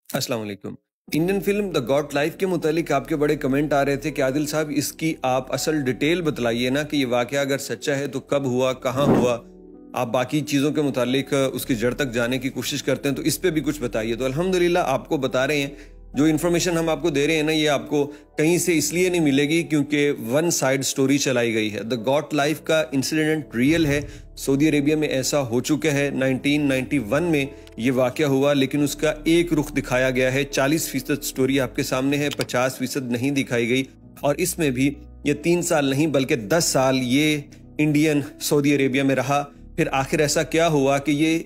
अस्सलाम वालेकुम। Indian film the got life के मुतालिक आपके बड़े कमेंट आ रहे थे कि आदिल साहब इसकी आप असल डिटेल बतलाइए ना कि ये वाकया अगर सच्चा है तो कब हुआ, कहाँ हुआ। आप बाकी चीज़ों के मुतालिक उसकी जड़ तक जाने की कोशिश करते हैं तो इस पे भी कुछ बताइए। तो अल्हम्दुलिल्लाह आपको बता रहे हैं। जो इन्फॉर्मेशन हम आपको दे रहे हैं ना, ये आपको कहीं से इसलिए नहीं मिलेगी क्योंकि वन साइड स्टोरी चलाई गई है। द गॉट लाइफ का इंसिडेंट रियल है। सऊदी अरेबिया में ऐसा हो चुका है। 1991 में ये वाकया हुआ, लेकिन उसका एक रुख दिखाया गया है। 40% स्टोरी आपके सामने है, 50% नहीं दिखाई गई। और इसमें भी ये 3 साल नहीं बल्कि 10 साल ये इंडियन सऊदी अरेबिया में रहा। फिर आखिर ऐसा क्या हुआ कि ये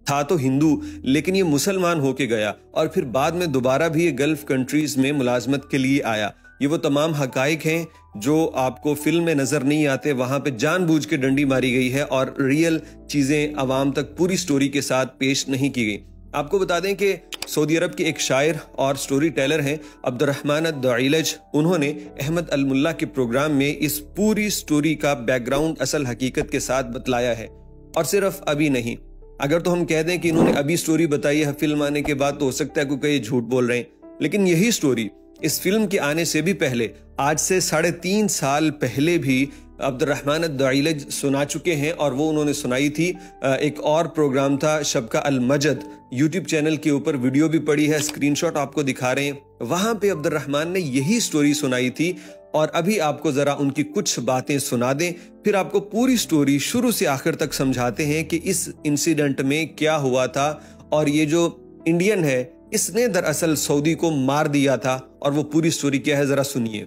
था तो हिंदू लेकिन ये मुसलमान होके गया, और फिर बाद में दोबारा भी ये गल्फ कंट्रीज में मुलाजमत के लिए आया। ये वो तमाम हकाइक हैं जो आपको फिल्म में नजर नहीं आते। वहां पे जानबूझ के डंडी मारी गई है और रियल चीजें आवाम तक पूरी स्टोरी के साथ पेश नहीं की गई। आपको बता दें कि सऊदी अरब के एक शायर और स्टोरी टेलर हैं अब्दुर्रहमान अद-दुइलज। उन्होंने अहमद अल मुल्ला के प्रोग्राम में इस पूरी स्टोरी का बैकग्राउंड असल हकीकत के साथ बतलाया है। और सिर्फ अभी नहीं, अगर तो हम कह दें कि इन्होंने अभी स्टोरी बताई है फिल्म आने के बाद, तो हो सकता है कोई झूठ बोल रहे हैं। लेकिन यही स्टोरी इस फिल्म के आने से भी पहले, आज से 3.5 साल पहले भी अब्दुर्रहमान अद-दुइलज सुना चुके हैं। और वो उन्होंने सुनाई थी, एक और प्रोग्राम था शबका अल मजद, यूट्यूब चैनल के ऊपर वीडियो भी पड़ी है, स्क्रीनशॉट आपको दिखा रहे हैं। वहां पे अब्दुर्रहमान ने यही स्टोरी सुनाई थी। और अभी आपको जरा उनकी कुछ बातें सुना दें, फिर आपको पूरी स्टोरी शुरू से आखिर तक समझाते हैं कि इस इंसिडेंट में क्या हुआ था। और ये जो इंडियन है इसने दरअसल सऊदी को मार दिया था। और वो पूरी स्टोरी क्या है, जरा सुनिए।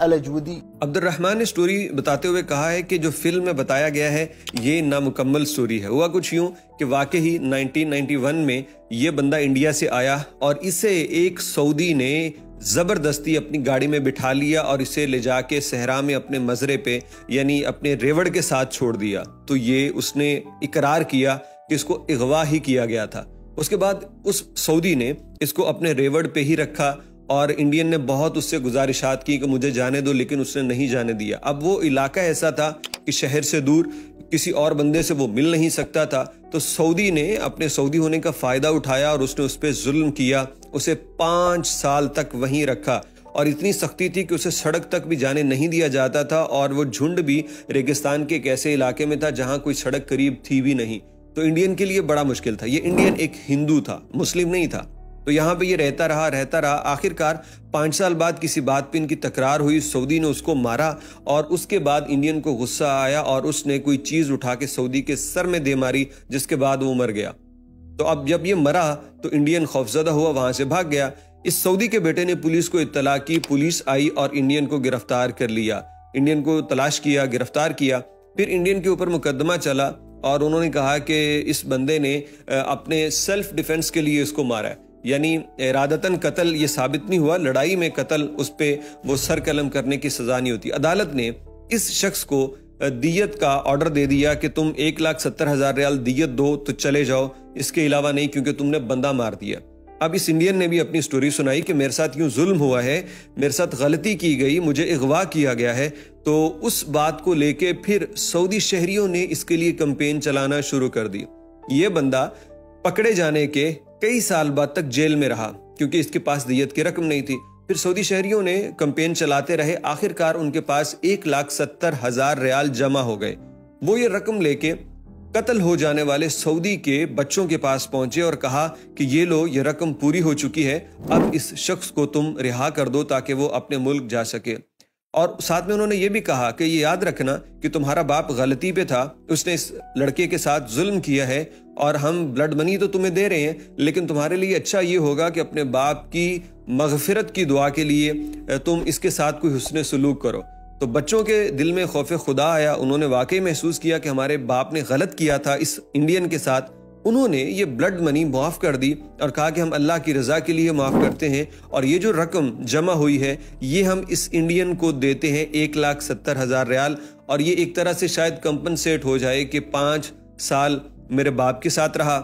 अलजवदी। अब्दुर्रहमान ने स्टोरी बताते हुए कहा है कि जो फिल्म में बताया गया है ये नामुकम्मल स्टोरी है। हुआ कुछ यूं कि वाकई 1991 में ये बंदा इंडिया से आया और इसे एक सऊदी ने जबरदस्ती अपनी गाड़ी में बिठा लिया और इसे ले जाके सहरा में अपने मजरे पे यानी अपने रेवड़ के साथ छोड़ दिया। तो ये उसने इकरार किया कि इसको अगवा ही किया गया था। उसके बाद उस सऊदी ने इसको अपने रेवड़ पे ही रखा और इंडियन ने बहुत उससे गुजारिशात की कि मुझे जाने दो, लेकिन उसने नहीं जाने दिया। अब वो इलाका ऐसा था कि शहर से दूर किसी और बंदे से वो मिल नहीं सकता था। तो सऊदी ने अपने सऊदी होने का फायदा उठाया और उसने उस पर जुल्म किया। उसे 5 साल तक वहीं रखा और इतनी सख्ती थी कि उसे सड़क तक भी जाने नहीं दिया जाता था। और वो झुंड भी रेगिस्तान के एक ऐसे इलाके में था जहां कोई सड़क करीब थी भी नहीं। तो इंडियन के लिए बड़ा मुश्किल था। ये इंडियन एक हिंदू था, मुस्लिम नहीं था। तो यहाँ पे ये रहता रहा। आखिरकार 5 साल बाद किसी बात पे इनकी तकरार हुई, सऊदी ने उसको मारा और उसके बाद इंडियन को गुस्सा आया और उसने कोई चीज उठा के सऊदी के सर में दे मारी, जिसके बाद वो मर गया। तो अब जब ये मरा तो इंडियन खौफजदा हुआ, वहां से भाग गया। इस सऊदी के बेटे ने पुलिस को इत्तला की, पुलिस आई और इंडियन को गिरफ्तार कर लिया। इंडियन को तलाश किया, गिरफ्तार किया। फिर इंडियन के ऊपर मुकदमा चला और उन्होंने कहा कि इस बंदे ने अपने सेल्फ डिफेंस के लिए इसको मारा है, यानी इरादतन कत्ल ये साबित नहीं हुआ। लड़ाई में कत्ल, उस पे वो सर कलम करने की सजा नहीं होती। अदालत ने इस शख्स को दियत का ऑर्डर दे दिया कि तुम 1,70,000 रियाल दियत दो तो चले जाओ, इसके अलावा नहीं, क्योंकि तुमने बंदा मार दिया। अब इस इंडियन ने भी अपनी स्टोरी सुनाई कि मेरे साथ यूं जुल्म हुआ है, मेरे साथ गलती की गई, मुझे अगवा किया गया है। तो उस बात को लेके फिर सऊदी शहरियों ने इसके लिए कैंपेन चलाना शुरू कर दी। ये बंदा पकड़े जाने के कई साल बाद तक जेल में रहा क्योंकि इसके पास दियत की रकम नहीं थी। फिर सऊदी शहरियों ने कैंपेन चलाते रहे। आखिरकार उनके पास 1,70,000 रियाल जमा हो गए। वो ये रकम लेके कत्ल हो जाने वाले सऊदी के बच्चों के पास पहुंचे और कहा कि ये लो, ये रकम पूरी हो चुकी है, अब इस शख्स को तुम रिहा कर दो ताकि वो अपने मुल्क जा सके। और साथ में उन्होंने ये भी कहा कि ये याद रखना कि तुम्हारा बाप गलती पे था, उसने इस लड़के के साथ जुल्म किया है और हम ब्लड मनी तो तुम्हें दे रहे हैं, लेकिन तुम्हारे लिए अच्छा ये होगा कि अपने बाप की मगफिरत की दुआ के लिए तुम इसके साथ कोई हुस्न सलूक करो। तो बच्चों के दिल में खौफ खुदा आया। उन्होंने वाकई महसूस किया कि हमारे बाप ने गलत किया था इस इंडियन के साथ, उन्होंने ये ब्लड मनी माफ़ कर दी और कहा कि हम अल्लाह की रज़ा के लिए माफ़ करते हैं और ये जो रकम जमा हुई है ये हम इस इंडियन को देते हैं 1,70,000 रियाल, और ये एक तरह से शायद कंपनसेट हो जाए कि 5 साल मेरे बाप के साथ रहा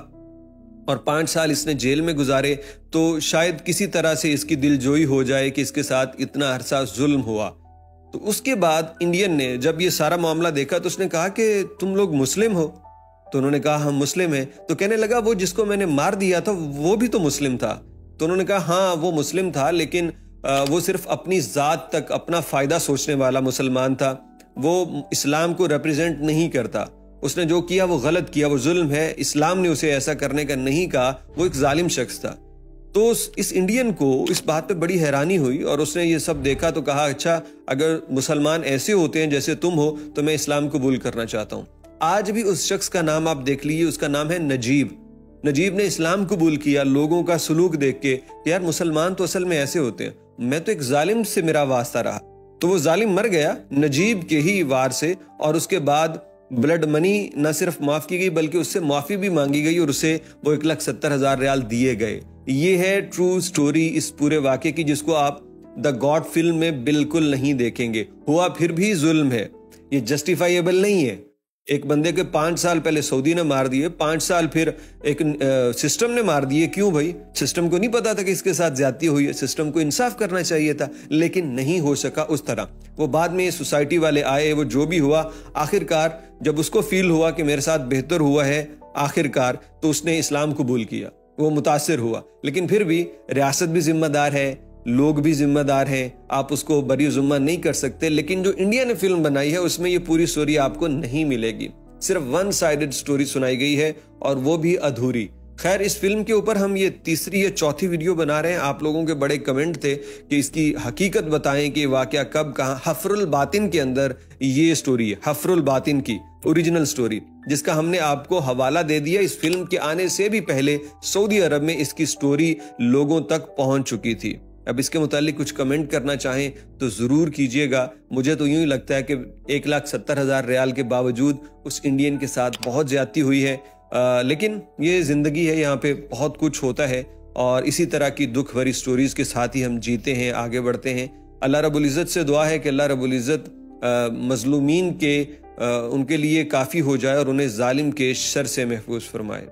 और 5 साल इसने जेल में गुजारे, तो शायद किसी तरह से इसकी दिलजोई हो जाए कि इसके साथ इतना अरसा जुल्म हुआ। तो उसके बाद इंडियन ने जब ये सारा मामला देखा तो उसने कहा कि तुम लोग मुस्लिम हो? तो उन्होंने कहा हम मुस्लिम हैं। तो कहने लगा वो जिसको मैंने मार दिया था वो भी तो मुस्लिम था? तो उन्होंने कहा हाँ वो मुस्लिम था, लेकिन वो सिर्फ अपनी ज़ात तक अपना फ़ायदा सोचने वाला मुसलमान था, वो इस्लाम को रिप्रेजेंट नहीं करता। उसने जो किया वो गलत किया, वो जुल्म है, इस्लाम ने उसे ऐसा करने का नहीं कहा, वो एक जालिम शख्स था। तो इस इंडियन को इस बात पे बड़ी हैरानी हुई और उसने ये सब देखा तो कहा अच्छा अगर मुसलमान ऐसे होते हैं जैसे तुम हो तो मैं इस्लाम कबूल करना चाहता हूँ। आज भी उस शख्स का नाम आप देख लीजिए, उसका नाम है नजीब। नजीब ने इस्लाम कबूल किया लोगों का सलूक देख के, यार मुसलमान तो असल में ऐसे होते हैं, मैं तो एक जालिम से मेरा वास्ता रहा। तो वो जालिम मर गया नजीब के ही वार से, और उसके बाद ब्लड मनी न सिर्फ माफ की गई बल्कि उससे माफी भी मांगी गई और उसे वो 1,70,000 रियाल दिए गए। ये है ट्रू स्टोरी इस पूरे वाक़े की, जिसको आप द गॉड फिल्म में बिल्कुल नहीं देखेंगे। हुआ फिर भी जुल्म है, ये जस्टिफाइएबल नहीं है। एक बंदे के 5 साल पहले सऊदी ने मार दिए, 5 साल फिर एक सिस्टम ने मार दिए। क्यों भाई? सिस्टम को नहीं पता था कि इसके साथ ज्यादती हुई है, सिस्टम को इंसाफ करना चाहिए था, लेकिन नहीं हो सका उस तरह। वो बाद में सोसाइटी वाले आए, वो जो भी हुआ, आखिरकार जब उसको फील हुआ कि मेरे साथ बेहतर हुआ है आखिरकार, तो उसने इस्लाम कबूल किया, वो मुतासिर हुआ। लेकिन फिर भी रियासत भी जिम्मेदार है, लोग भी जिम्मेदार हैं, आप उसको बरी जुम्मा नहीं कर सकते। लेकिन जो इंडिया ने फिल्म बनाई है उसमें ये पूरी स्टोरी आपको नहीं मिलेगी, सिर्फ वन साइडेड स्टोरी सुनाई गई है और वो भी अधूरी। खैर इस फिल्म के ऊपर हम ये तीसरी या चौथी वीडियो बना रहे हैं। आप लोगों के बड़े कमेंट थे कि इसकी हकीकत बताएं कि वाकया कब कहाँ। हफरुल बातिन के अंदर ये स्टोरी है, हफरुल बातिन की ओरिजिनल स्टोरी, जिसका हमने आपको हवाला दे दिया। इस फिल्म के आने से भी पहले सऊदी अरब में इसकी स्टोरी लोगों तक पहुंच चुकी थी। अब इसके मुतालिक कुछ कमेंट करना चाहें तो जरूर कीजिएगा। मुझे तो यूं ही लगता है कि 1,70,000 रियाल के बावजूद उस इंडियन के साथ बहुत ज्यादती हुई है, लेकिन ये जिंदगी है, यहाँ पे बहुत कुछ होता है और इसी तरह की दुख भरी स्टोरीज के साथ ही हम जीते हैं, आगे बढ़ते हैं। अल्लाह रब्बुल इज़्ज़त से दुआ है कि अल्लाह रब्बुल इज़्ज़त मजलूमीन के उनके लिए काफ़ी हो जाए और उन्हें जालिम के शर से महफूज फरमाए।